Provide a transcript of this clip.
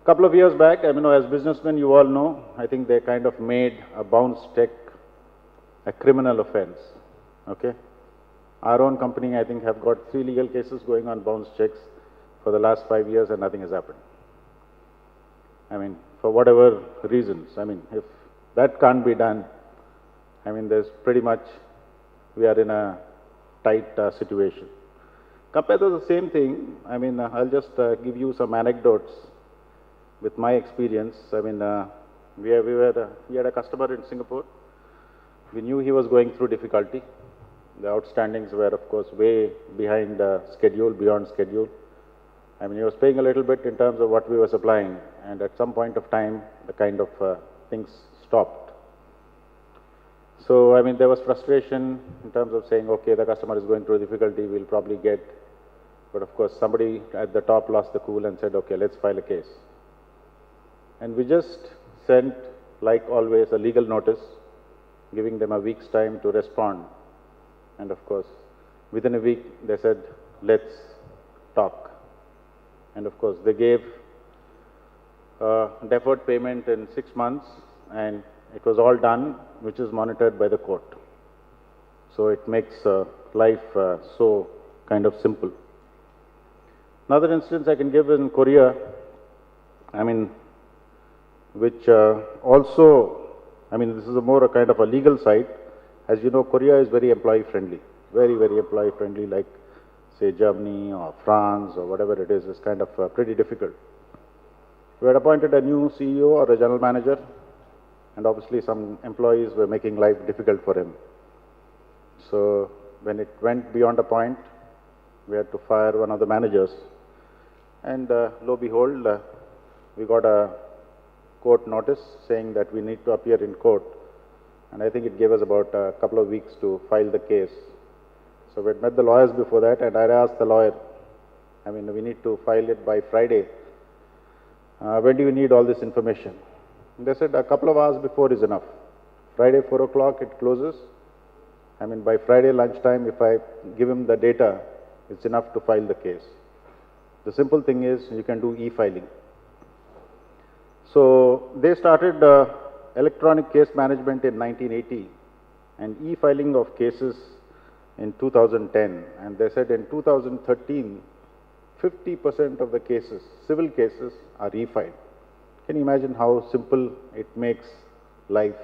Couple of years back, as businessmen, you all know, I think they kind of made a bounce check a criminal offense. Okay? Our own company, I think, have got 3 legal cases going on bounce checks for the last 5 years and nothing has happened. For whatever reasons. If that can't be done, there's pretty much, we are in a tight situation. Compared to the same thing, I'll just give you some anecdotes with my experience. We had a customer in Singapore. We knew he was going through difficulty. The outstandings were, of course, way behind schedule, beyond schedule. He was paying a little bit in terms of what we were supplying, and at some point of time, the kind of things stopped. So, there was frustration in terms of saying, okay, the customer is going through difficulty, we'll probably get, but of course, somebody at the top lost the cool and said, okay, let's file a case. And we just sent, like always, a legal notice, giving them a week's time to respond. And of course, within a week, they said, let's talk. And of course, they gave deferred payment in 6 months, and it was all done, which is monitored by the court. So it makes life so kind of simple. Another instance I can give in Korea, which also, this is a more a kind of a legal side. As you know, Korea is very employee friendly, very, very employee friendly, like say Germany or France or whatever it is kind of pretty difficult. We had appointed a new CEO or a general manager, and obviously some employees were making life difficult for him. So when it went beyond a point, we had to fire one of the managers. And lo behold, we got a court notice saying that we need to appear in court. And I think it gave us about a couple of weeks to file the case. So we had met the lawyers before that, and I asked the lawyer, we need to file it by Friday. When do you need all this information? And they said a couple of hours before is enough. Friday 4 o'clock it closes. By Friday lunchtime, if I give him the data, it's enough to file the case. The simple thing is you can do e-filing. So they started electronic case management in 1980 and e-filing of cases in 2010. And they said in 2013, 50% of the cases, civil cases, are e-filed. Can you imagine how simple it makes life